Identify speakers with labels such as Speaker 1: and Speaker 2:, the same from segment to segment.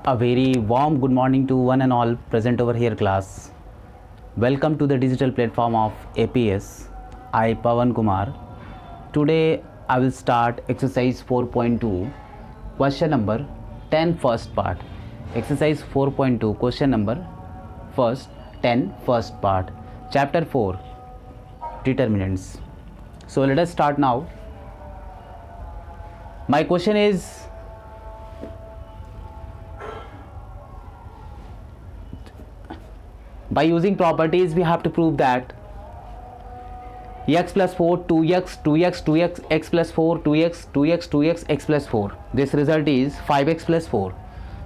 Speaker 1: A very warm good morning to one and all present over here class. Welcome to the digital platform of APS. I Pawan Kumar. Today I will start exercise 4.2 question number 10 first part. Exercise 4.2 question number 10 first part. Chapter 4 determinants. So let us start now. My question is, by using properties we have to prove that x plus 4 2x 2x 2x x plus 4 2x 2x 2x x plus 4. This result is 5x plus 4.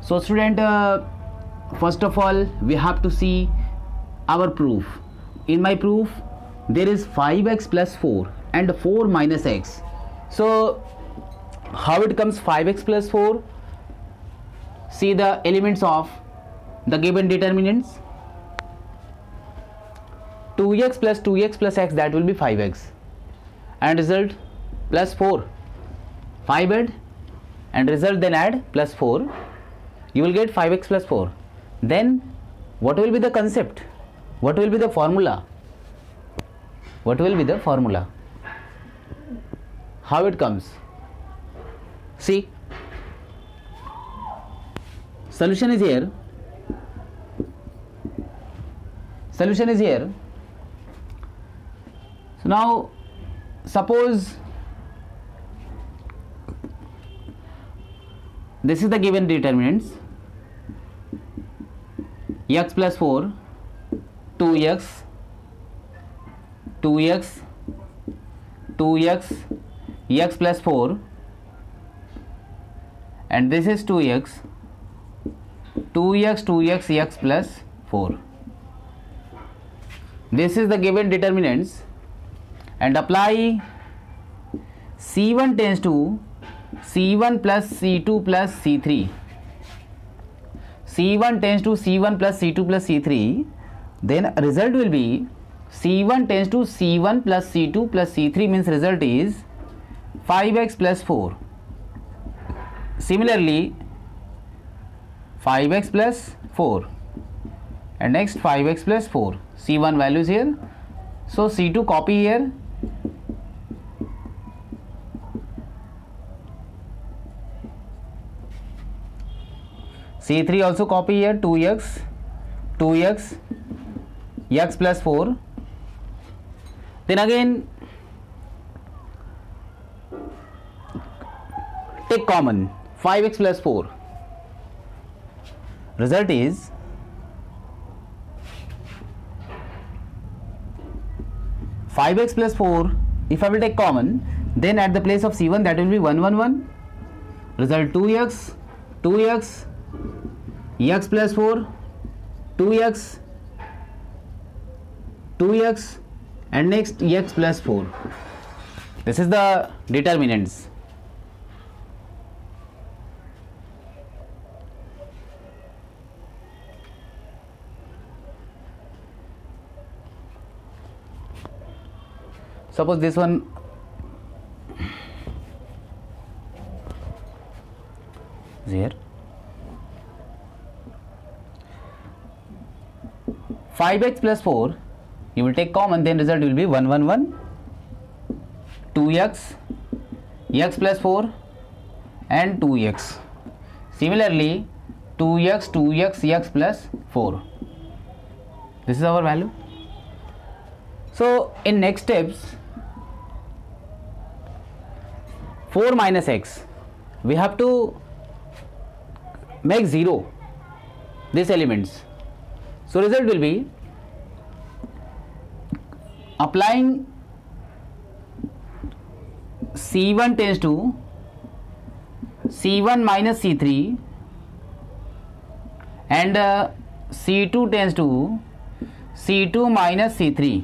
Speaker 1: So student, first of all we have to see our proof. In my proof there is 5x plus 4 and 4 minus x. So how it comes 5x plus 4? See the elements of the given determinants. 2x plus x, that will be 5x, and result plus 4. 5 add and result, then add plus 4, you will get 5x plus 4. Then what will be the concept? What will be the formula? What will be the formula? How it comes? See, solution is here. Solution is here. So now suppose this is the given determinants: x plus 4, 2x, 2x, 2x, x plus 4, and this is 2x, 2x, 2x, x plus 4. This is the given determinants, and apply C1 tends to C1 plus C2 plus C3. C1 tends to C1 plus C2 plus C3. Then result will be C1 tends to C1 plus C2 plus C3, means result is 5x plus 4. Similarly 5x plus 4, and next 5x plus 4. C1 values here, so C2 copy here, C3 also copy here, 2x, 2x, x plus 4. Then again take common 5x plus 4. Result is 5x plus 4. If I will take common, then at the place of C1 that will be 1 1 1. Result 2x, 2x, x plus 4, 2x, 2x, and next x plus 4. This is the determinants. Suppose this one is here. 5x plus 4, you will take common, then result will be 1 1 1, 2x, x plus 4, and 2x. Similarly 2x, 2x, x plus 4. This is our value. So in next steps, 4 minus x, we have to make 0 these elements. So result will be applying C1 tends to C1 minus C3, and C2 tends to C2 minus C3.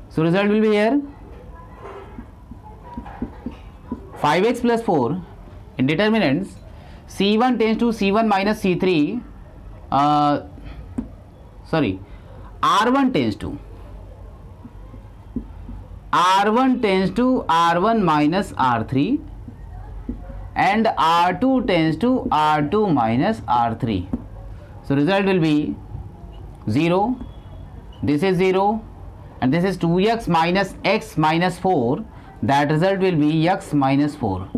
Speaker 1: So result will be here 5x plus 4. In determinants, C1 tends to C1 minus C3, R1 tends to R1 tends to R1 minus R3, and R2 tends to R2 minus R3. So result will be 0, this is 0, and this is 2x minus x minus 4. That result will be x minus 4.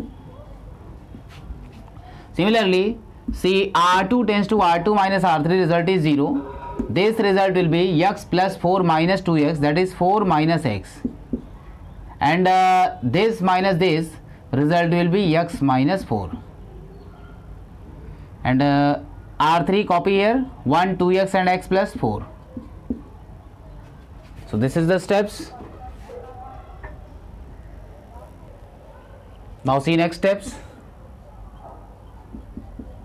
Speaker 1: Similarly, see, R2 tends to R2 minus R3, result is 0. This result will be x plus 4 minus 2x, that is 4 minus x, and this minus this, result will be x minus 4, and R3 copy here, 1, 2x and x plus 4. So this is the steps. Now see next steps.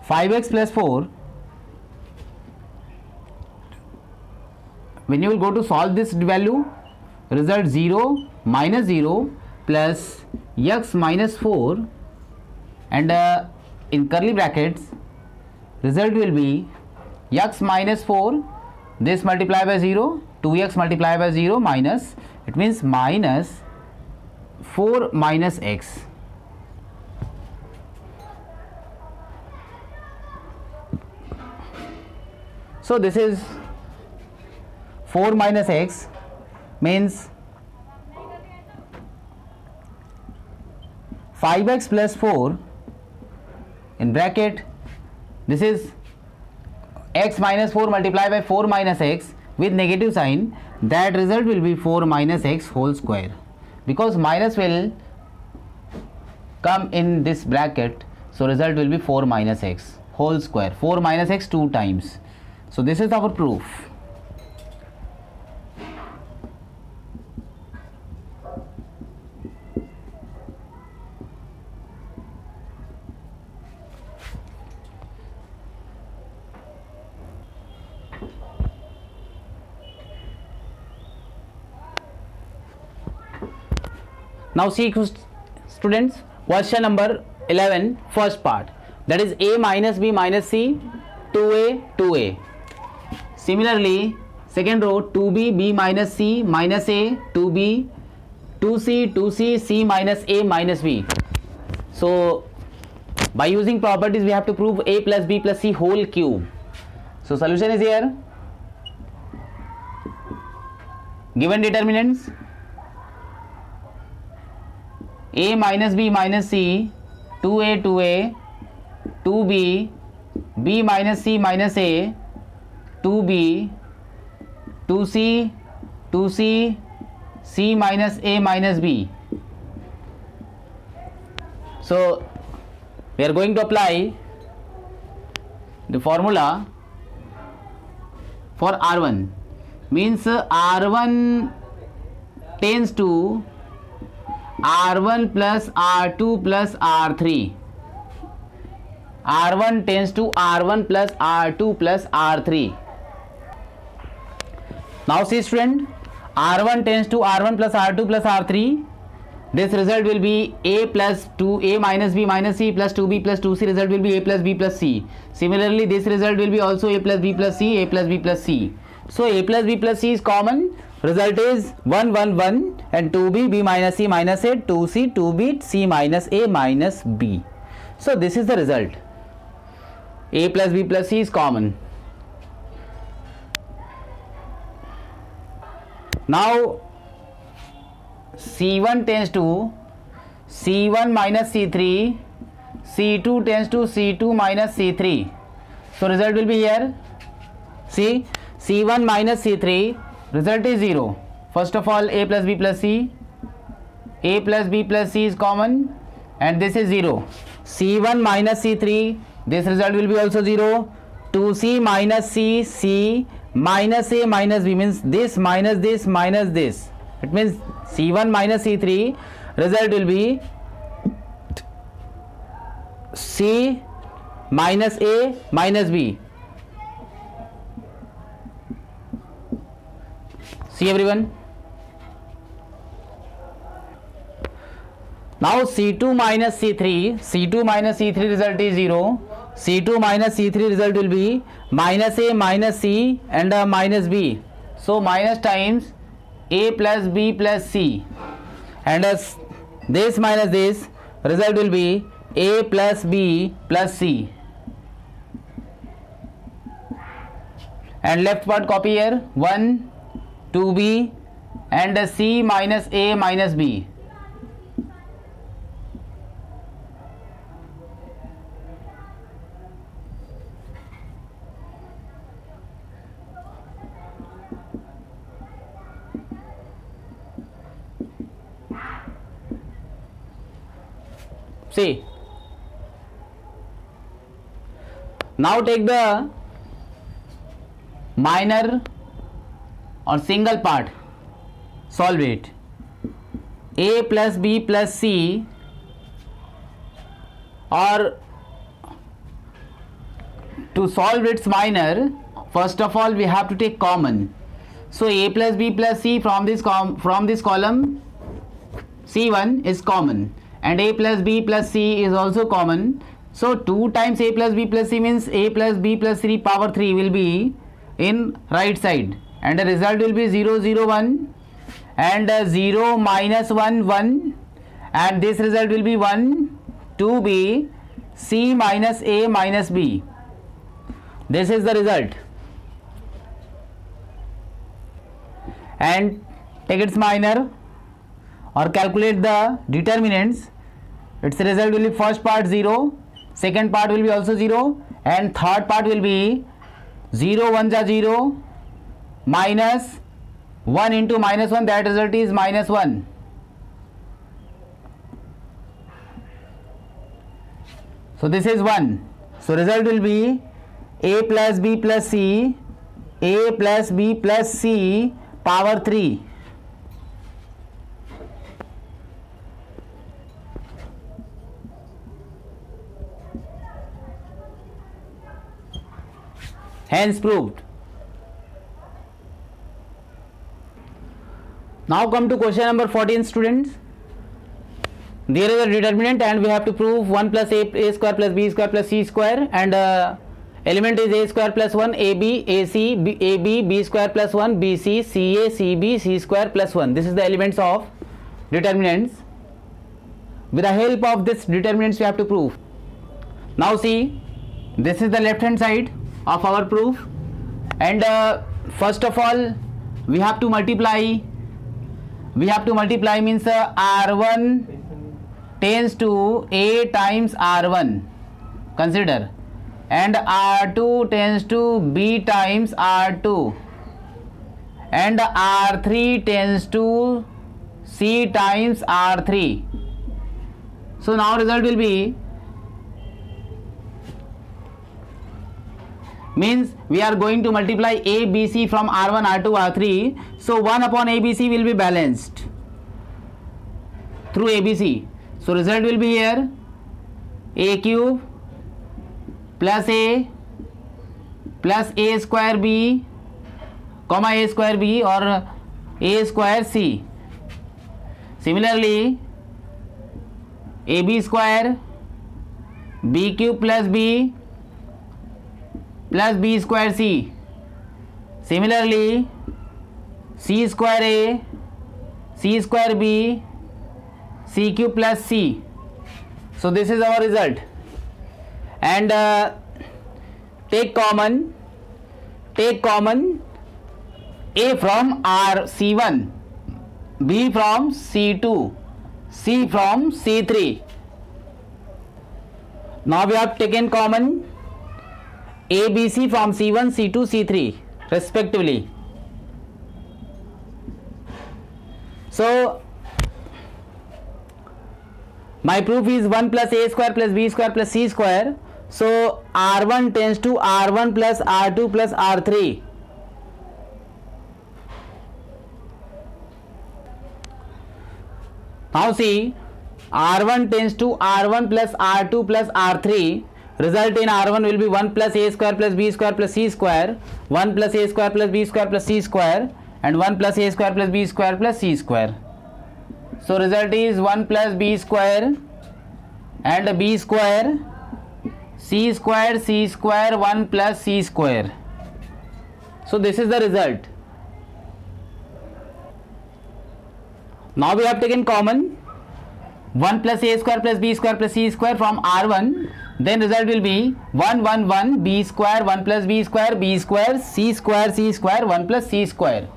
Speaker 1: 5x plus 4, when you will go to solve this value, result 0 minus 0 plus x minus 4, and in curly brackets, result will be x minus 4, this multiply by 0, 2x multiply by 0 minus, it means minus 4 minus x. So this is 4 minus x, means 5x plus 4 in bracket, this is x minus 4 multiplied by 4 minus x with negative sign. That result will be 4 minus x whole square, because minus will come in this bracket. So result will be 4 minus x whole square, 4 minus x 2 times. So this is our proof. Now see students, question number 11, first part, that is a minus b minus c, 2a 2a. Similarly, second row, 2b b minus c minus a, 2b 2c 2c c minus a minus b. So by using properties we have to prove a plus b plus c whole cube. So solution is here. Given determinants, a minus b minus c, 2a 2a, 2b b minus c minus a, 2b 2c 2c c minus a minus b. So we are going to apply the formula for R1, means R1 tends to R1 plus R2 plus R3. R1 tends to R1 plus R2 plus R3. Now see student, R1 tends to R1 plus R2 plus R3. This result will be a plus 2a minus b minus c plus 2b plus 2c. Result will be a plus b plus c. Similarly, this result will be also a plus b plus c, a plus b plus c. So a plus b plus c is common. Result is 1 1 1, and 2b b minus c minus a, 2c 2b c minus a minus b. So this is the result. A plus b plus c is common. Now C1 tends to C1 minus C3, C2 tends to C2 minus C3. So result will be here. See, C1 minus C3, result is 0. First of all, a plus b plus c, a plus b plus c is common, and this is 0. C1 minus C3, this result will be also 0. 2c minus c, c minus a minus b, means this minus this minus this. It means C1 minus C3, result will be c minus a minus b. See everyone. Now C2 minus C3, C2 minus C3 result is 0. C2 minus C3 result will be minus a minus c and minus b. So minus times a plus b plus c, and as this minus this, result will be a plus b plus c, and left part copy here, 1 2b and c minus a minus b. See, now take the minor or single part, solve it. A plus b plus c, or to solve its minor, first of all we have to take common. So a plus b plus c from this column C1 is common, and a plus b plus c is also common. So 2 times a plus b plus c means a plus b plus c power 3 will be in right side, and the result will be 0 0 1 and 0 minus 1 1, and this result will be 1 2b c minus a minus b. This is the result, and take its minor or calculate the determinants. Its result will be first part 0, second part will be also 0, and third part will be 0 1 ja 0 minus 1 into minus 1, that result is minus 1. So this is 1. So result will be a plus b plus c, a plus b plus c power 3. Hence proved. Now come to question number 14, students. There is a determinant and we have to prove 1 plus a square plus b square plus c square, and element is a square plus 1 ab ac b square plus 1 bc ca cb c square plus 1. This is the elements of determinants. With the help of this determinants we have to prove. Now see, this is the left hand side of our proof, and first of all we have to multiply. We have to multiply means r1 tends to a times r1, consider, and r2 tends to b times r2, and r3 tends to c times r3. So now result will be, means we are going to multiply a b c from r1 r2 r3. So 1 upon a b c will be balanced through a b c. So result will be here a cube plus a square b comma a square b or a square c. Similarly ab square b cube plus b plus b square c. Similarly c square a c square b c cube plus c. So this is our result, and take common a from r c1, b from c2, c from c3. Now we have taken common a b c from c1 c2 c3 respectively. So my proof is 1 plus a square plus b square plus c square. So r1 tends to r1 plus r2 plus r3. Now see, r1 tends to r1 plus r2 plus r3. Result in r1 will be 1 plus a square plus b square plus c square, 1 plus a square plus b square plus c square, and 1 plus a square plus b square plus c square. So result is 1 plus b square and b square, c square 1 plus c square. So this is the result. Now we have taken common 1 plus a square plus b square plus c square from R1, then result will be 1 1 1 b square 1 plus b square c square 1 plus c square.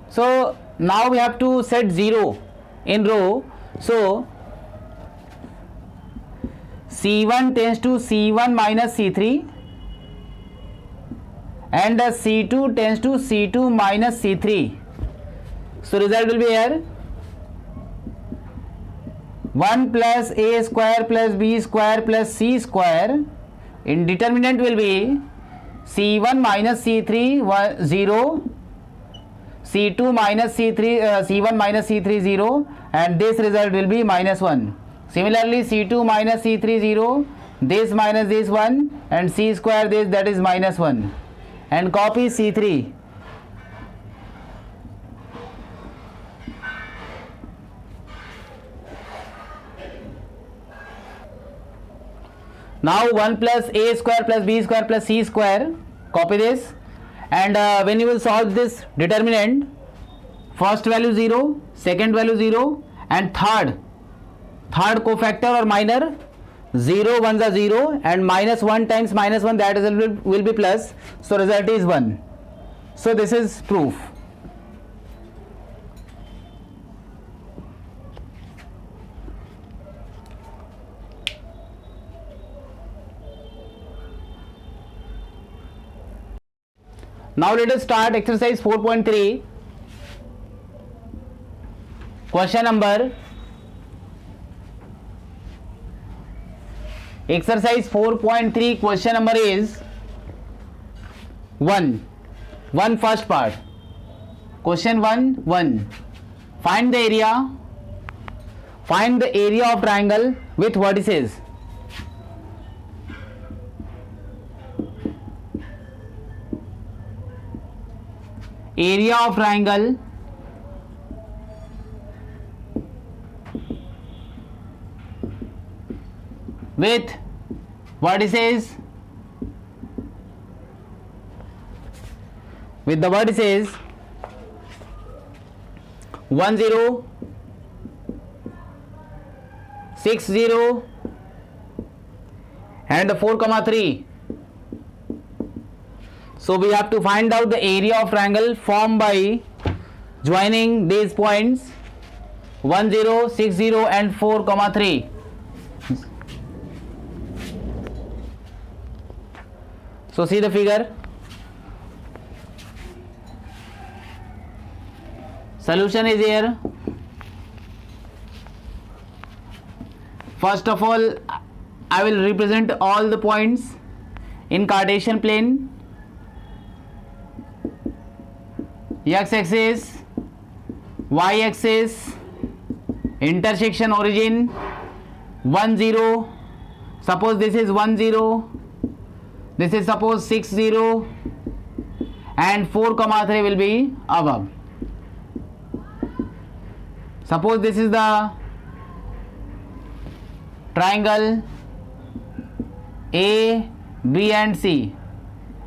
Speaker 1: So now we have to set 0 in row. So C1 tends to C1 minus C3 and C2 tends to C2 minus C3. So result will be here 1 plus a square plus b square plus c square. In determinant will be C1 minus C3 0, C2 minus C3 C1 minus C3 0, and this result will be minus 1. Similarly C2 minus C3 0, this minus this 1, and c square this, that is minus 1, and copy C3. Now 1 plus a square plus b square plus c square, copy this, and when you will solve this determinant, first value 0, second value 0, and third cofactor or minor 0 1s are 0, and minus 1 times minus 1, that result will be plus, so result is 1. So this is proof. Now let us start exercise 4.3. Question number. Exercise 4.3 question number is 1 first part. Question 1. Find the area of triangle with vertices. Area of triangle with vertices, with the vertices 1 0, 6 0 and 4 3. So we have to find out the area of triangle formed by joining these points 1 0, 6 0 and 4 3. So see the figure. Solution is here. First of all, I will represent all the points in Cartesian plane. X-axis, Y-axis, intersection origin 1 0. Suppose this is 1 0. This is suppose 6 0, and 4 3 will be above. Suppose this is the triangle A, B and C,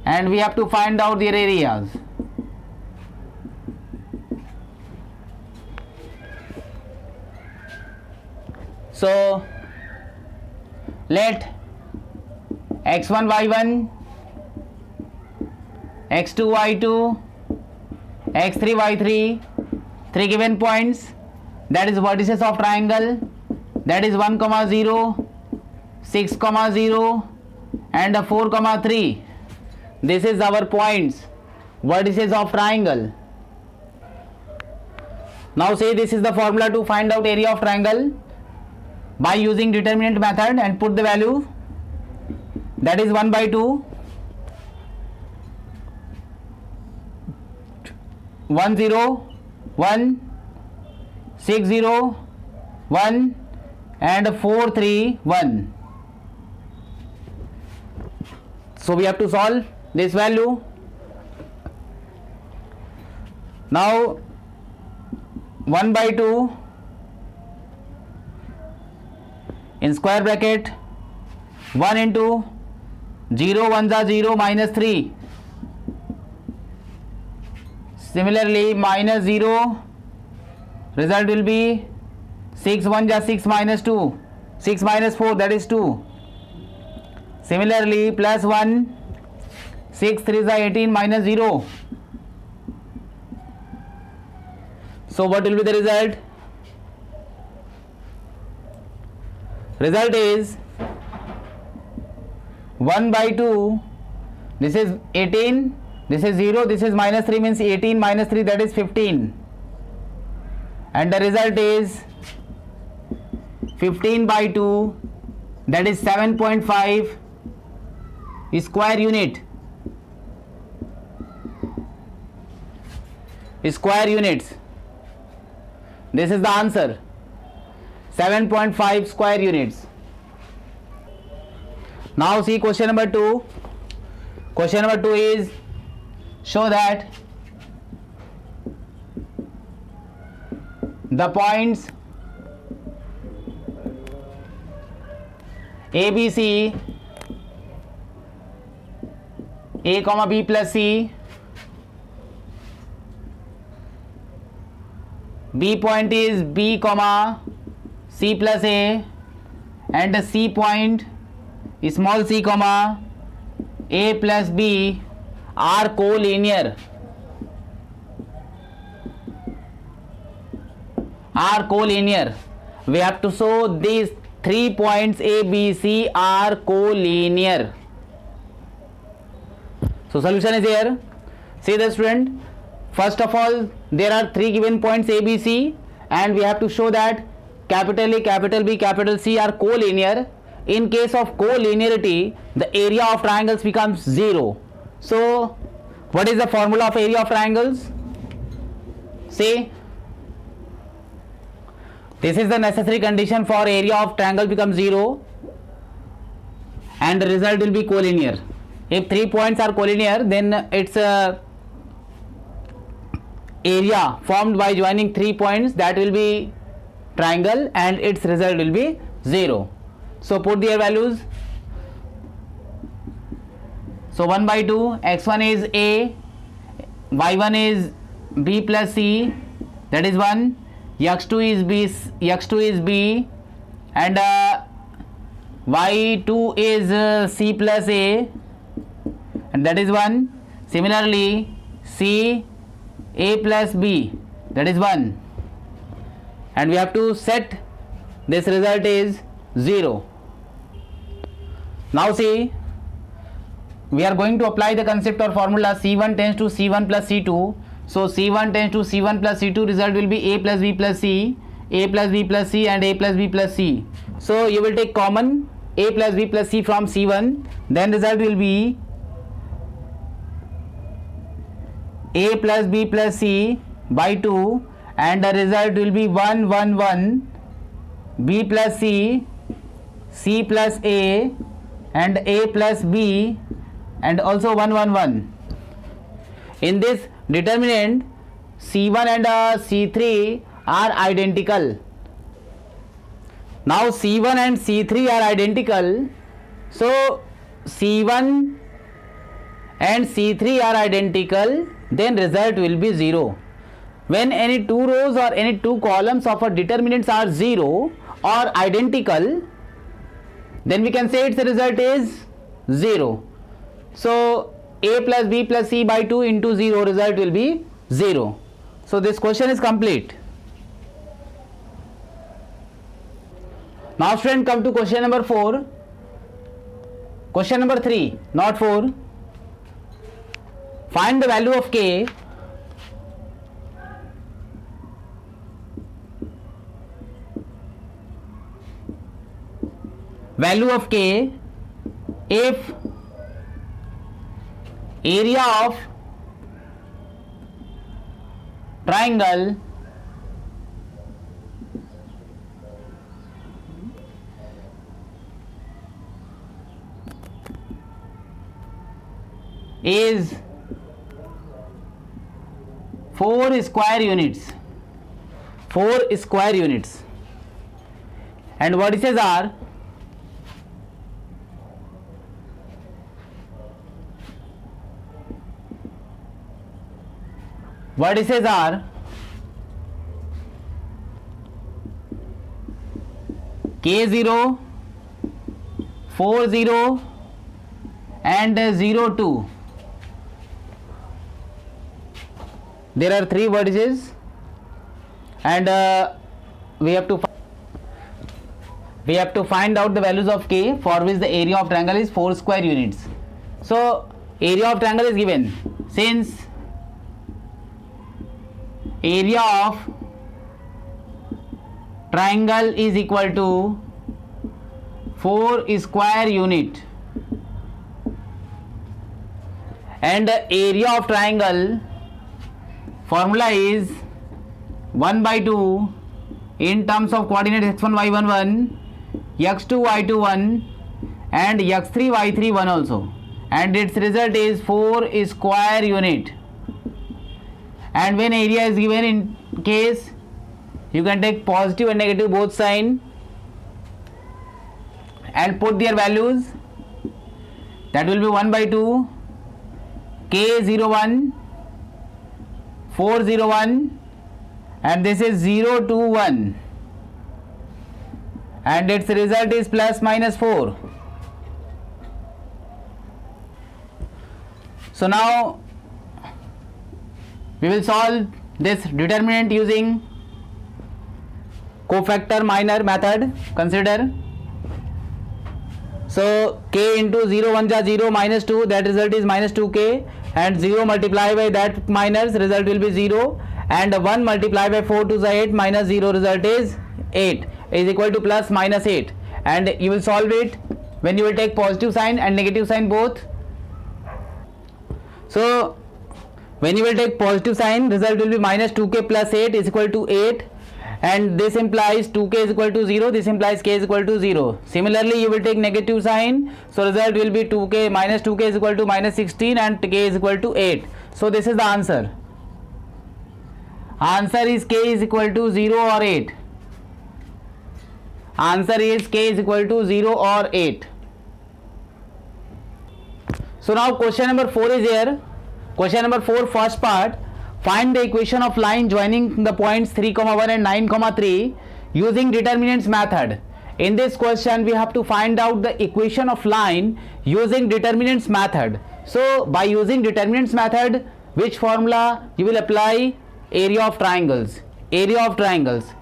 Speaker 1: and we have to find out their areas. So let x1 y1, x2 y2, x3 y3, 3 given points, that is vertices of triangle, that is 1 0, 6 0 and 4 3. This is our points, vertices of triangle. Now say this is the formula to find out area of triangle by using determinant method, and put the value, that is 1 by 2, 1 0, 1, 6 0, 1 and 4 3 1. So we have to solve this value. Now 1 by 2 in square bracket, 1 into 0 1s are 0 minus 3. Similarly minus 0, result will be 6 1 ja 6 minus 2, 6 minus 4, that is 2. Similarly, plus 1, 6 3 is 18 minus 0. So what will be the result? Result is 1 by 2. This is 18, this is 0, this is minus 3, means 18 minus 3, that is 15. And the result is 15 by 2, that is 7.5 square unit. Square units. This is the answer. 7.5 square units. Now see question number 2. Question number 2 is, show that the points A, B, C, A comma B plus C, B point is B comma C plus A, and C point small c comma A plus B are collinear. We have to show these 3 points A, B, C are collinear. So solution is here. See the student, first of all there are 3 given points A, B, C, and we have to show that capital A, capital B, capital C are collinear. In case of collinearity, the area of triangles becomes 0. So what is the formula of area of triangles? See, this is the necessary condition for area of triangle becomes 0, and the result will be collinear. If 3 points are collinear, then its area formed by joining 3 points, that will be triangle, and its result will be 0. So put their values. So 1 by 2, x1 is A, y1 is B plus C, that is 1, x2 is B, and y2 is C plus A, and that is 1. Similarly, C A plus B, that is 1, and we have to set this result is 0. Now see, we are going to apply the concept or formula C1 tends to C1 plus C2. So C1 tends to C1 plus C2, result will be A plus B plus C, A plus B plus C, and A plus B plus C. So you will take common A plus B plus C from C1, then result will be A plus B plus C by 2, and the result will be 1 1 1, B plus C, C plus A, and A plus B, and also 1 1 1. In this determinant, C1 and C3 are identical. Now C1 and C3 are identical, so C1 and C3 are identical, then result will be 0. When any 2 rows or any 2 columns of a determinants are 0 or identical, then we can say its result is 0. So A plus B plus C by 2 into 0, result will be 0. So this question is complete. Now student, come to question number 4. Question number 3, not 4. Find the value of K if area of triangle is 4 square units. 4 square units. And vertices are K0, 4, 0 and 0, 2. There are 3 vertices, and we have to find out the values of K, for which the area of triangle is 4 square units. So area of triangle is given. Since area of triangle is equal to 4 square unit, and the area of triangle formula is 1 by 2 in terms of coordinates x1 y1 1, x2 y2 1 and x3 y3 1 also, and its result is 4 square unit. And when area is given, in case you can take positive and negative both sign and put their values. That will be 1 by 2 K01, 401 and this is 021, and its result is plus minus 4. So now we will solve this determinant using cofactor minor method. Consider, so k into 0 1 ja 0 minus 2, that result is minus 2k, and 0 multiplied by that minus, result will be 0, and 1 multiplied by 4 to the 8 minus 0, result is 8, is equal to plus minus 8. And you will solve it when you will take positive sign and negative sign both. So when you will take positive sign, result will be minus 2k plus 8 is equal to 8, and this implies 2k is equal to 0, this implies k is equal to 0. Similarly, you will take negative sign, so result will be 2k minus 2k is equal to minus 16 and k is equal to 8. So this is the answer. Answer is k is equal to 0 or 8. Answer is k is equal to 0 or 8. So now question number 4 is here. Question number 4, first part. Find the equation of line joining the points 3, 1 and 9, 3 using determinants method. In this question we have to find out the equation of line using determinants method. So by using determinants method, which formula you will apply? Area of triangles. Area of triangles.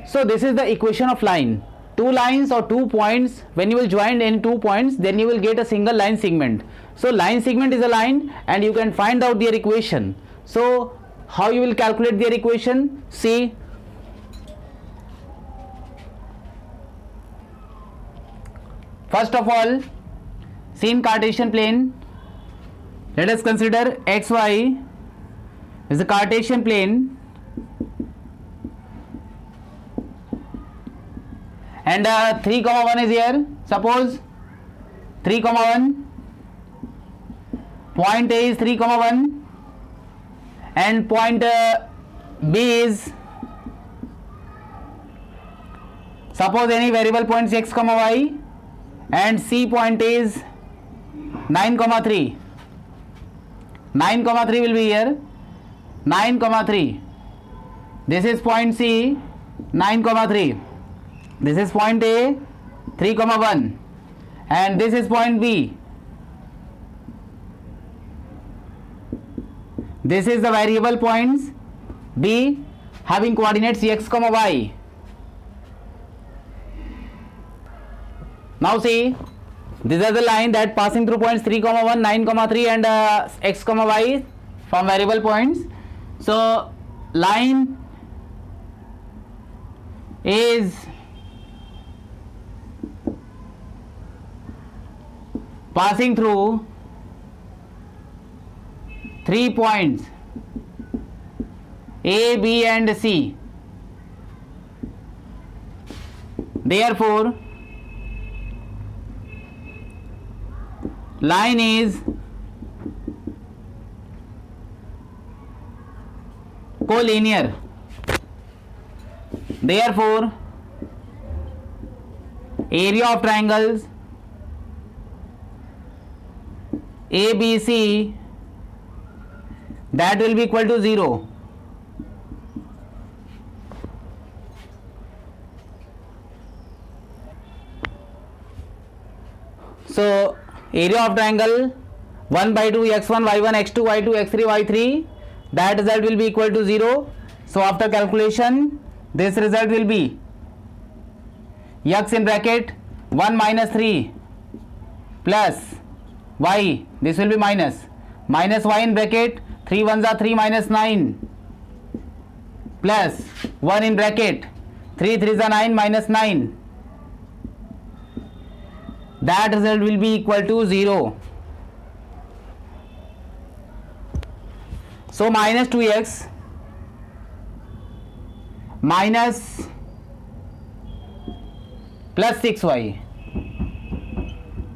Speaker 1: So this is the equation of line. Two lines or 2 points, when you will join in 2 points, then you will get a single line segment. So line segment is a line and you can find out their equation. So how you will calculate their equation? See, first of all, see in Cartesian plane, let us consider xy is the Cartesian plane, and 3, 1 is here. Suppose 3, 1, point A is 3, 1 and point B is, suppose any variable points x, y, and C point is 9, 3. 9, 3 will be here. 9, 3. This is point C, 9, 3. This is point A, 3, 1, and this is point B. This is the variable points B having coordinates x, y. Now see, this is the line that passing through points 3, 1, 9, 3 and x, y from variable points. So line is passing through 3 points A, B and C. Therefore, line is collinear. Therefore, area of triangles ABC, that will be equal to 0. So area of triangle 1 by 2 x1 y1 x2 y2 x3 y3, that result will be equal to 0. So after calculation this result will be x in bracket 1 minus 3 plus y, this will be minus y in bracket 3 1s are 3 minus 9 plus 1 in bracket 3 3s are 9 minus 9, that result will be equal to 0. So minus 2x minus plus 6y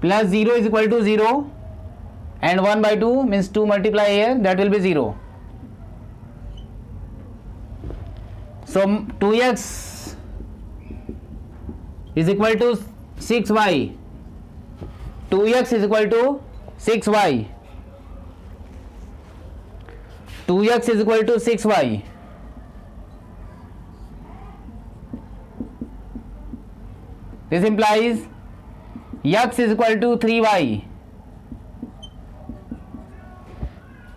Speaker 1: plus 0 is equal to 0, and 1 by 2 means 2 multiply here, that will be 0. So 2x is equal to 6y, 2x is equal to 6y, 2x is equal to 6y. This implies x is equal to 3y.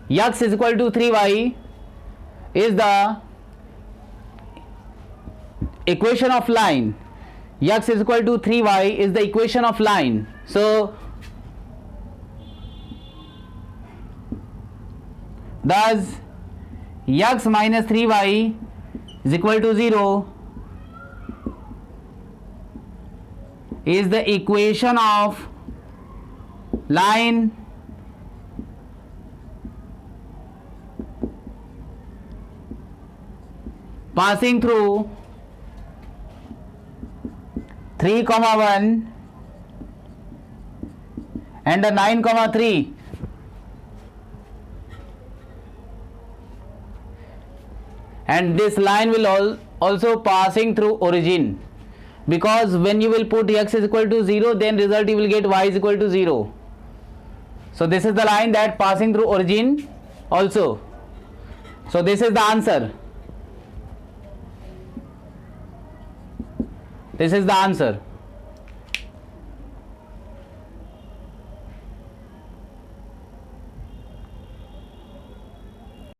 Speaker 1: X is equal to 3y is the equation of line. X is equal to 3y is the equation of line. So thus x minus 3y is equal to 0 is the equation of line passing through 3, 1 and the 9, 3. And this line will also passing through origin, because when you will put x is equal to 0, then result you will get y is equal to 0. So this is the line that passing through origin also. So this is the answer. This is the answer.